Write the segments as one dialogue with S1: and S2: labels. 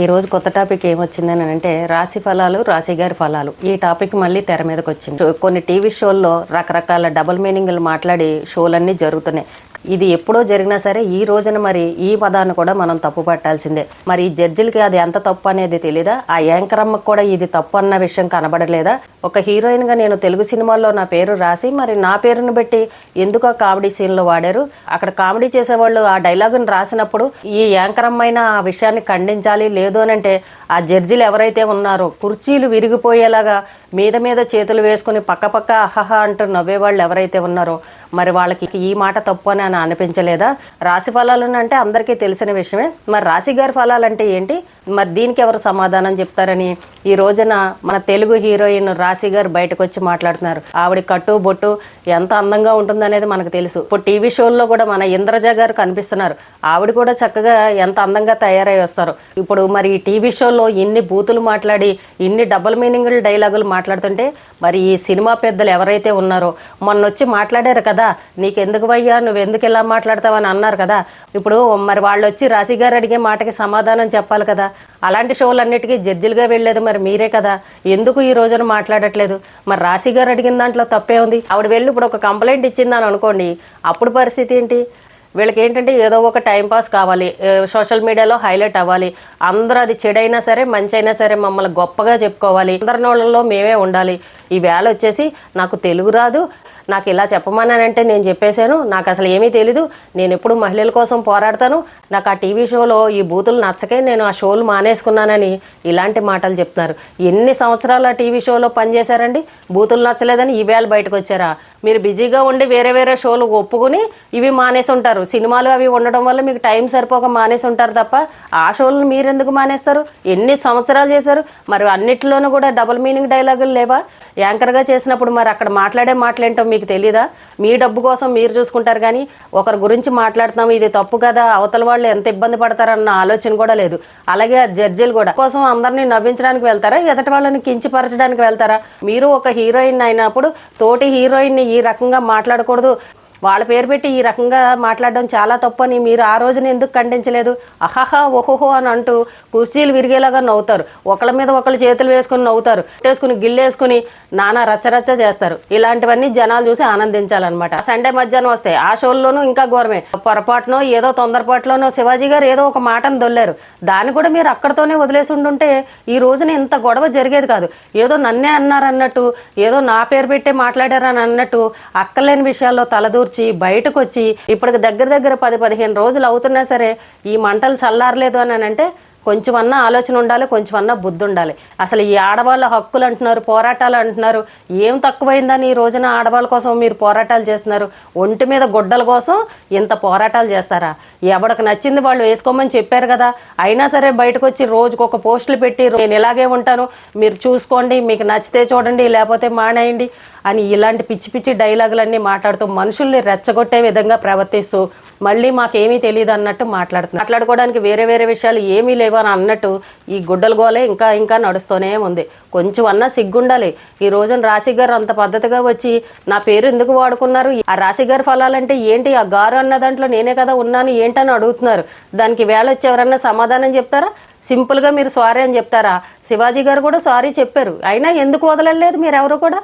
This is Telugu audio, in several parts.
S1: ఈ రోజు కొత్త టాపిక్ ఏమొచ్చిందని అంటే రాశి ఫలాలు, రాశి గారి ఫలాలు. ఈ టాపిక్ మళ్ళీ తెర మీదకి వచ్చింది. కొన్ని టీవీ షోల్లో రకరకాల డబుల్ మీనింగ్లు మాట్లాడి షోలన్నీ జరుగుతున్నాయి. ఇది ఎప్పుడో జరిగినా సరే ఈ రోజున మరి ఈ పదాన్ని కూడా మనం తప్పు పట్టాల్సిందే. మరి ఈ జడ్జిలకి అది ఎంత తప్పు అనేది తెలీదా? ఆ యాంకర్ అమ్మకు కూడా ఇది తప్పు అన్న విషయం కనబడలేదా? ఒక హీరోయిన్ గా నేను తెలుగు సినిమాల్లో నా పేరు రాసి మరి నా పేరును పెట్టి ఎందుకు ఆ కామెడీ సీన్ లో వాడారు? అక్కడ కామెడీ చేసేవాళ్ళు ఆ డైలాగుని రాసినప్పుడు ఈ యాంకర్ అమ్మైన ఆ విషయాన్ని ఖండించాలి. లేదు అని అంటే ఆ జడ్జిలు ఎవరైతే ఉన్నారో కుర్చీలు విరిగిపోయేలాగా మీద మీద చేతులు వేసుకుని పక్క పక్క అహహ అంటూ నవ్వేవాళ్ళు ఎవరైతే ఉన్నారో మరి వాళ్ళకి ఈ మాట తప్పు అని అనిపించలేదా? రాశి ఫలాలు అంటే అందరికీ తెలిసిన విషయమే. మరి రాశి గారి ఫలాలు అంటే ఏంటి? మరి దీనికి ఎవరు సమాధానం చెప్తారని ఈ రోజున మన తెలుగు హీరోయిన్ రాశి గారు బయటకు వచ్చి మాట్లాడుతున్నారు. ఆవిడ కట్టు బొట్టు ఎంత అందంగా ఉంటుందనేది మనకు తెలుసు. ఇప్పుడు టీవీ షోల్లో కూడా మన ఇంద్రజ గారు కనిపిస్తున్నారు. ఆవిడ కూడా చక్కగా ఎంత అందంగా తయారై వస్తారు. ఇప్పుడు మరి ఈ టీవీ షోలో ఇన్ని బూతులు మాట్లాడి ఇన్ని డబుల్ మీనింగ్ డైలాగులు మాట్లాడుతుంటే మరి ఈ సినిమా పెద్దలు ఎవరైతే ఉన్నారో మొన్న వచ్చి మాట్లాడారు కదా, నీకెందుకు వయ్యా, నువ్వెందుకు ఇలా మాట్లాడతావని అన్నారు కదా. ఇప్పుడు మరి వాళ్ళు వచ్చి రాశి గారు అడిగే మాటకి సమాధానం చెప్పాలి కదా. అలాంటి షోలన్నిటికీ జడ్జిలుగా వెళ్ళేది మరి మీరే కదా. ఎందుకు ఈ రోజున మాట్లాడట్లేదు? మరి రాశి గారు అడిగిన దాంట్లో తప్పే ఉంది. ఆవిడ వెళ్ళి ఇప్పుడు ఒక కంప్లైంట్ ఇచ్చిందని అనుకోండి, అప్పుడు పరిస్థితి ఏంటి? వీళ్ళకి ఏంటంటే ఏదో ఒక టైంపాస్ కావాలి, సోషల్ మీడియాలో హైలైట్ అవ్వాలి, అందరూ అది చెడైనా సరే మంచి అయినా సరే మమ్మల్ని గొప్పగా చెప్పుకోవాలి, అందరి నోళ్ళలో మేమే ఉండాలి. ఈ వేళ వచ్చేసి నాకు తెలుగు రాదు, నాకు ఇలా చెప్పమన్నానంటే నేను చెప్పేశాను, నాకు అసలు ఏమీ తెలీదు, నేను ఎప్పుడు మహిళల కోసం పోరాడతాను, నాకు ఆ టీవీ షోలో ఈ బూతులు నచ్చకే నేను ఆ షోలు మానేసుకున్నానని ఇలాంటి మాటలు చెప్తున్నారు. ఎన్ని సంవత్సరాలు ఆ టీవీ షోలో పనిచేశారండి? బూతులు నచ్చలేదని ఈవేళ బయటకు వచ్చారా? మీరు బిజీగా ఉండి వేరే వేరే షోలు ఒప్పుకుని ఇవి మానేసి ఉంటారు. సినిమాలు అవి ఉండడం వల్ల మీకు టైం సరిపోక మానేసి ఉంటారు తప్ప ఆ షోలను మీరు ఎందుకు మానేస్తారు? ఎన్ని సంవత్సరాలు చేశారు? మరి అన్నిటిలోనూ కూడా డబుల్ మీనింగ్ డైలాగులు లేవా? యాంకర్గా చేసినప్పుడు మరి అక్కడ మాట్లాడే మాటలేంటో మీకు తెలీదా? మీ డబ్బు కోసం మీరు చూసుకుంటారు కానీ ఒకరి గురించి మాట్లాడుతున్నాం ఇది తప్పు కదా, అవతల వాళ్ళు ఎంత ఇబ్బంది పడతారన్న ఆలోచన కూడా లేదు. అలాగే జడ్జిలు కూడా కోసం అందరినీ నవ్వించడానికి వెళ్తారా, ఎదటి వాళ్ళని కించపరచడానికి వెళ్తారా? మీరు ఒక హీరోయిన్ అయినప్పుడు తోటి హీరోయిన్ని ఈ రకంగా మాట్లాడకూడదు, వాళ్ళ పేరు పెట్టి ఈ రకంగా మాట్లాడడం చాలా తప్పు అని మీరు ఆ రోజున ఎందుకు ఖండించలేదు? అహహా ఓహోహో అని అంటూ కుర్చీలు విరిగేలాగా నవ్వుతారు, ఒకళ్ళ మీద ఒకళ్ళు చేతులు వేసుకుని నవ్వుతారు, వేసుకుని గిల్లేసుకుని నానా రచ్చరచ్చ చేస్తారు. ఇలాంటివన్నీ జనాలు చూసి ఆనందించాలన్నమాట. సండే మధ్యాహ్నం వస్తాయి ఆ షోల్లోనూ ఇంకా ఘోరమే. పొరపాటునో ఏదో తొందరపాటులోనో శివాజీ గారు ఏదో ఒక మాటను దొల్లారు, దాన్ని కూడా మీరు అక్కడితోనే వదిలేసి ఉండుంటే ఈ రోజున ఇంత గొడవ జరిగేది కాదు. ఏదో నన్నే అన్నారన్నట్టు, ఏదో నా పేరు పెట్టే మాట్లాడారని అన్నట్టు అక్కర్లేని విషయాల్లో తలదూర్చి బయటకు వచ్చి ఇప్పటికి దగ్గర 10-15 రోజులు అవుతున్నా సరే ఈ మంటలు చల్లారలేదు అని అంటే కొంచెం అన్నా ఆలోచన ఉండాలి, కొంచెం అన్నా బుద్ధి ఉండాలి. అసలు ఈ ఆడవాళ్ళ హక్కులు అంటున్నారు, పోరాటాలు అంటున్నారు, ఏం తక్కువైందని ఈ రోజున ఆడవాళ్ళ కోసం మీరు పోరాటాలు చేస్తున్నారు? ఒంటి మీద గుడ్డల కోసం ఇంత పోరాటాలు చేస్తారా? ఎవరికి నచ్చింది వాళ్ళు వేసుకోమని చెప్పారు కదా, అయినా సరే బయటకు వచ్చి రోజుకు ఒక పోస్టులు పెట్టి నేను ఇలాగే ఉంటాను, మీరు చూసుకోండి, మీకు నచ్చితే చూడండి లేకపోతే మానేయండి అని ఇలాంటి పిచ్చి పిచ్చి డైలాగులన్నీ మాట్లాడుతూ మనుషుల్ని రెచ్చగొట్టే విధంగా ప్రవర్తిస్తూ మళ్ళీ మాకేమీ తెలియదు అన్నట్టు మాట్లాడుకోవడానికి వేరే వేరే విషయాలు ఏమీ లేవు అని అన్నట్టు ఈ గుడ్డల గోలే ఇంకా నడుస్తూనే ఉంది. కొంచెం అన్నా సిగ్గుండాలి. ఈ రోజున రాశి గారు అంత పద్ధతిగా వచ్చి నా పేరు ఎందుకు వాడుకున్నారు, ఆ రాశి గారి ఫలాలంటే ఏంటి, ఆ గారు అన్న దాంట్లో నేనే కదా ఉన్నాను ఏంటని అడుగుతున్నారు. దానికి వేళ వచ్చి ఎవరన్నా సమాధానం చెప్తారా? సింపుల్గా మీరు సారీ అని చెప్తారా? శివాజీ గారు కూడా సారీ చెప్పారు, అయినా ఎందుకు వదలలేదు మీరు ఎవరు కూడా?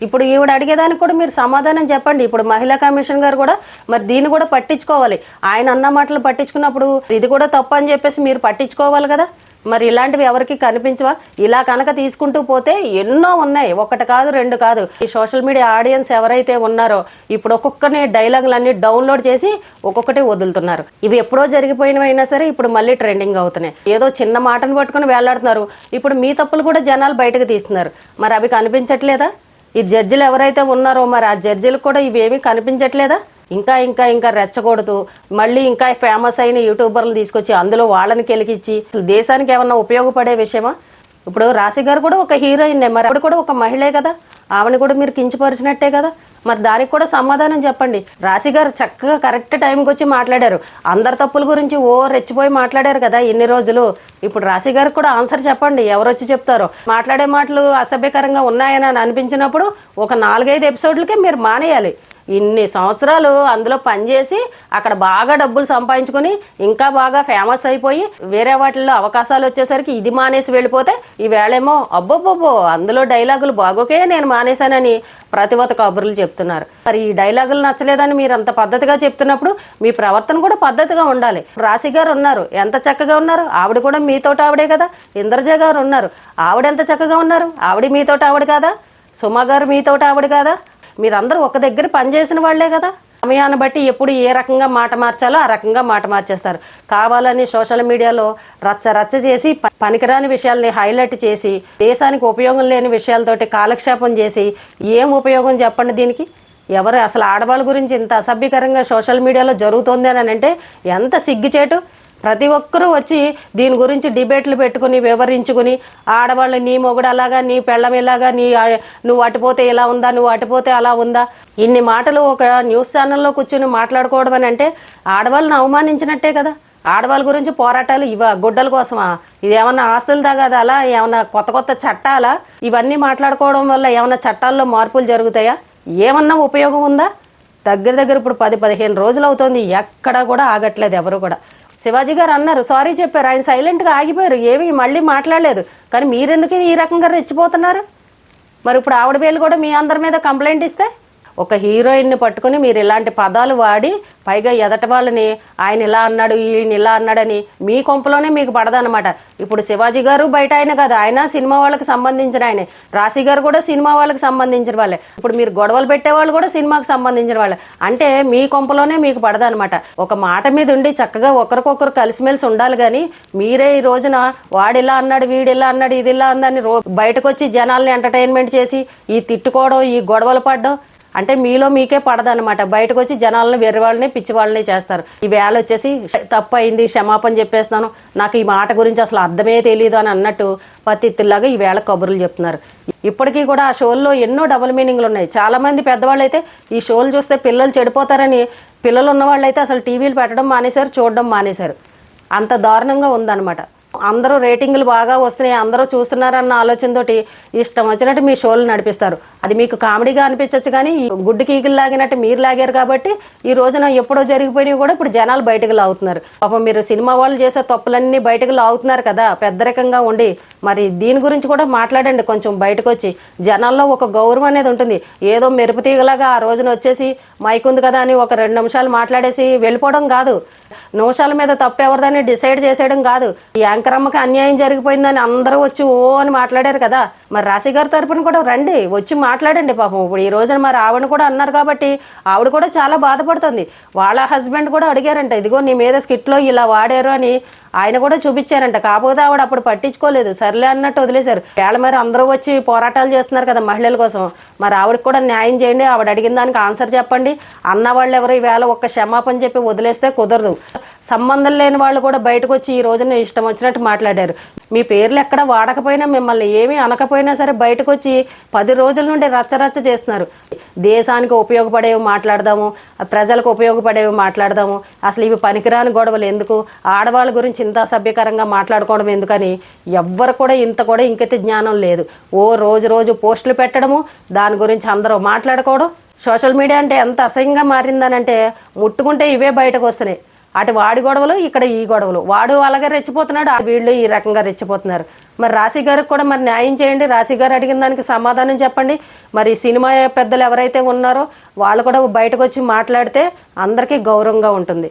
S1: ఇప్పుడు ఈవిడ అడిగేదానికి కూడా మీరు సమాధానం చెప్పండి. ఇప్పుడు మహిళా కమిషన్ గారు కూడా మరి దీన్ని కూడా పట్టించుకోవాలి. ఆయన అన్న మాటలు పట్టించుకున్నప్పుడు ఇది కూడా తప్పు అని చెప్పేసి మీరు పట్టించుకోవాలి కదా. మరి ఇలాంటివి ఎవరికి కనిపించవా? ఇలా కనుక తీసుకుంటూ పోతే ఎన్నో ఉన్నాయి, ఒకటి కాదు రెండు కాదు. ఈ సోషల్ మీడియా ఆడియన్స్ ఎవరైతే ఉన్నారో ఇప్పుడు ఒక్కొక్కరిని డైలాగులన్నీ డౌన్లోడ్ చేసి ఒక్కొక్కటి వదులుతున్నారు. ఇవి ఎప్పుడో జరిగిపోయినవైనా సరే ఇప్పుడు మళ్ళీ ట్రెండింగ్ అవుతున్నాయి. ఏదో చిన్న మాటను పట్టుకుని వేలాడుతున్నారు. ఇప్పుడు మీ తప్పులు కూడా జనాలు బయటకు తీస్తున్నారు. మరి అవి కనిపించట్లేదా? ఈ జడ్జిలు ఎవరైతే ఉన్నారో మరి ఆ జడ్జిలకు కూడా ఇవేమీ కనిపించట్లేదా? ఇంకా రెచ్చగొడుతూ మళ్ళీ ఇంకా ఫేమస్ అయిన యూట్యూబర్లు తీసుకొచ్చి అందులో వాళ్ళని కెలికిచ్చి దేశానికి ఏమన్నా ఉపయోగపడే విషయమా? ఇప్పుడు రాశి గారు కూడా ఒక హీరోయిన్, మరి ఆవిడ కూడా ఒక మహిళే కదా, ఆవిడని కూడా మీరు కించపరిచినట్టే కదా. మరి దానికి కూడా సమాధానం చెప్పండి. రాశి గారు చక్కగా కరెక్ట్ టైంకి వచ్చి మాట్లాడారు, అందరి తప్పుల గురించి రెచ్చిపోయి మాట్లాడారు కదా ఇన్ని రోజులు. ఇప్పుడు రాశి గారికి కూడా ఆన్సర్ చెప్పండి, ఎవరు వచ్చి చెప్తారో. మాట్లాడే మాటలు అసభ్యకరంగా ఉన్నాయని అనిపించినప్పుడు ఒక 4-5 ఎపిసోడ్లకే మీరు మానేయాలి. ఇన్ని సంవత్సరాలు అందులో పనిచేసి అక్కడ బాగా డబ్బులు సంపాదించుకొని ఇంకా బాగా ఫేమస్ అయిపోయి వేరే వాటిల్లో అవకాశాలు వచ్చేసరికి ఇది మానేసి వెళ్ళిపోతే ఈవేళేమో అబ్బోబ్బో అందులో డైలాగులు బాగోకే నేను మానేశానని ప్రతివత కబుర్లు చెప్తున్నారు. మరి ఈ డైలాగులు నచ్చలేదని మీరు అంత పద్ధతిగా చెప్తున్నప్పుడు మీ ప్రవర్తన కూడా పద్ధతిగా ఉండాలి. రాశి గారు ఉన్నారు, ఎంత చక్కగా ఉన్నారు. ఆవిడ కూడా మీతోటి ఆవిడే కదా. ఇంద్రజ గారు ఉన్నారు, ఆవిడ ఎంత చక్కగా ఉన్నారు. ఆవిడ మీతోటి ఆవిడ కాదా? సుమ గారు మీతోటి ఆవిడ కాదా? మీరందరూ ఒక దగ్గర పనిచేసిన వాళ్లే కదా. సమయాన్ని బట్టి ఎప్పుడు ఏ రకంగా మాట మార్చాలో ఆ రకంగా మాట మార్చేస్తారు. కావాలని సోషల్ మీడియాలో రచ్చ చేసి పనికిరాని విషయాల్ని హైలైట్ చేసి దేశానికి ఉపయోగం లేని విషయాలతోటి కాలక్షేపం చేసి ఏం ఉపయోగం చెప్పండి దీనికి? ఎవరు అసలు ఆడవాళ్ళ గురించి ఇంత అసభ్యకరంగా సోషల్ మీడియాలో జరుగుతుంది అని అంటే ఎంత సిగ్గుచేటు. ప్రతి ఒక్కరూ వచ్చి దీని గురించి డిబేట్లు పెట్టుకుని వివరించుకుని ఆడవాళ్ళు నీ మొగుడు అలాగా, నీ పెళ్ళం ఇలాగా, నువ్వు అటుపోతే ఇలా ఉందా, నువ్వు అటుపోతే అలా ఉందా, ఇన్ని మాటలు ఒక న్యూస్ ఛానల్లో కూర్చుని మాట్లాడుకోవడం అని అంటే ఆడవాళ్ళని అవమానించినట్టే కదా. ఆడవాళ్ళ గురించి పోరాటాలు గుడ్డల కోసమా? ఇది ఏమన్నా ఆస్తులు తగదాలా? ఏమన్నా కొత్త చట్టాలా? ఇవన్నీ మాట్లాడుకోవడం వల్ల ఏమన్నా చట్టాల్లో మార్పులు జరుగుతాయా? ఏమన్నా ఉపయోగం ఉందా? దగ్గర ఇప్పుడు 10-15 రోజులు అవుతుంది, ఎక్కడా కూడా ఆగట్లేదు ఎవరు కూడా. శివాజీ గారు అన్నారు, సారీ చెప్పారు, ఆయన సైలెంట్గా ఆగిపోయారు, ఏమీ మళ్ళీ మాట్లాడలేదు. కానీ మీరెందుకు ఈ రకంగా రెచ్చిపోతున్నారు? మరి ఇప్పుడు ఆవిడ వేలు కూడా మీ అందరి మీద కంప్లైంట్ ఇస్తే ఒక హీరోయిన్ని పట్టుకుని మీరు ఇలాంటి పదాలు వాడి పైగా ఎదట వాళ్ళని ఆయన ఇలా అన్నాడు ఈయన ఇలా అన్నాడని మీ కొంపలోనే మీకు పడదనమాట. ఇప్పుడు శివాజీ గారు బయట ఆయన కాదు, ఆయన సినిమా వాళ్ళకి సంబంధించిన ఆయనే. రాశి గారు కూడా సినిమా వాళ్ళకి సంబంధించిన వాళ్ళే. ఇప్పుడు మీరు గొడవలు పెట్టేవాళ్ళు కూడా సినిమాకి సంబంధించిన వాళ్ళే. అంటే మీ కొంపలోనే మీకు పడదనమాట. ఒక మాట మీద ఉండి చక్కగా ఒకరికొకరు కలిసిమెలిసి ఉండాలి. కానీ మీరే ఈ రోజున వాడిలా అన్నాడు, వీడిలా అన్నాడు, ఇది ఇలా అందని బయటకు వచ్చి జనాల్ని ఎంటర్టైన్మెంట్ చేసి ఈ తిట్టుకోవడం, ఈ గొడవలు పడడం అంటే మీలో మీకే పడదనమాట. బయటకు వచ్చి జనాలను వేరే వాళ్ళని పిచ్చి వాళ్ళని చేస్తారు. ఈ వేళ వచ్చేసి తప్పు అయింది, క్షమాపణ చెప్పేస్తున్నాను, నాకు ఈ మాట గురించి అసలు అర్థమే తెలియదు అని అన్నట్టు పత్తిత్తులాగా ఈ వేళ కబుర్లు చెప్తున్నారు. ఇప్పటికీ కూడా ఆ షోల్లో ఎన్నో డబుల్ మీనింగ్లు ఉన్నాయి. చాలామంది పెద్దవాళ్ళు అయితే ఈ షోలు చూస్తే పిల్లలు చెడిపోతారని పిల్లలు ఉన్నవాళ్ళు అయితే అసలు టీవీలు పెట్టడం మానేశారు, చూడడం మానేశారు. అంత దారుణంగా ఉందన్నమాట. అందరూ రేటింగ్లు బాగా వస్తున్నాయి, అందరూ చూస్తున్నారన్న ఆలోచనతోటి ఇష్టం వచ్చినట్టు మీ షోలు నడిపిస్తారు. అది మీకు కామెడీగా అనిపించవచ్చు, కానీ గుడ్డు కీకులు లాగినట్టు మీరు లాగారు కాబట్టి ఈ రోజున ఎప్పుడో జరిగిపోయినవి కూడా ఇప్పుడు జనాలు బయటకు లాగుతున్నారు. పాపం మీరు సినిమా వాళ్ళు చేసే తప్పులన్నీ బయటకు లాగుతున్నారు కదా పెద్దరికంగా ఉండి. మరి దీని గురించి కూడా మాట్లాడండి కొంచెం. బయటకు వచ్చి జనాల్లో ఒక గౌరవం అనేది ఉంటుంది. ఏదో మెరుపు తీగలాగా ఆ రోజున వచ్చేసి మైక్ ఉంది కదా అని ఒక 2 నిమిషాలు మాట్లాడేసి వెళ్ళిపోవడం కాదు. నిమిషాల మీద తప్పు ఎవరిదని డిసైడ్ చేసేయడం కాదు. ఈ యాంకరమ్మకి అన్యాయం జరిగిపోయిందని అందరూ వచ్చి ఓ అని మాట్లాడారు కదా. మరి రాశి గారి తరపున కూడా రండి, వచ్చి మాట్లాడండి. పాపం ఇప్పుడు ఈ రోజున మరి ఆవిడ కూడా అన్నారు కాబట్టి ఆవిడ కూడా చాలా బాధపడుతుంది. వాళ్ళ హస్బెండ్ కూడా అడిగారంట, ఇదిగో నీ మీద స్కిట్లో ఇలా వాడారు అని ఆయన కూడా చూపించారంట. కాకపోతే ఆవిడ అప్పుడు పట్టించుకోలేదు, సర్లే అన్నట్టు వదిలేశారు. వేళ మరి అందరూ వచ్చి పోరాటాలు చేస్తున్నారు కదా మహిళల కోసం. మరి ఆవిడకి కూడా న్యాయం చేయండి, ఆవిడ అడిగిన దానికి ఆన్సర్ చెప్పండి. అన్న వాళ్ళు ఎవరు ఈవేళ ఒక్క క్షమాపణ చెప్పి వదిలేస్తే కుదరదు. సంబంధం లేని వాళ్ళు కూడా బయటకు వచ్చి ఈ రోజున ఇష్టం వచ్చినట్టు మాట్లాడారు. మీ పేర్లు ఎక్కడ వాడకపోయినా, మిమ్మల్ని ఏమీ అనకపోయినా సరే బయటకు వచ్చి 10 రోజుల నుండి రచ్చరచ్చ చేస్తున్నారు. దేశానికి ఉపయోగపడేవి మాట్లాడదాము, ప్రజలకు ఉపయోగపడేవి మాట్లాడదాము. అసలు ఇవి పనికిరాని గొడవలు ఎందుకు, ఆడవాళ్ళ గురించి ఇంత సభ్యకరంగా మాట్లాడుకోవడం ఎందుకని ఎవ్వరు కూడా ఇంకైతే జ్ఞానం లేదు. రోజు పోస్టులు పెట్టడము, దాని గురించి అందరూ మాట్లాడుకోవడం. సోషల్ మీడియా అంటే ఎంత అసహ్యంగా మారిందనంటే ముట్టుకుంటే ఇవే బయటకు వస్తున్నాయి. అటు వాడి గొడవలు, ఇక్కడ ఈ గొడవలు. వాడు అలాగే రెచ్చిపోతున్నాడు, వీళ్ళు ఈ రకంగా రెచ్చిపోతున్నారు. మరి రాశి గారికి కూడా మరి న్యాయం చేయండి. రాశి గారు అడిగిన దానికి సమాధానం చెప్పండి. మరి సినిమా పెద్దలు ఎవరైతే ఉన్నారో వాళ్ళు కూడా బయటకు వచ్చి మాట్లాడితే అందరికీ గౌరవంగా ఉంటుంది.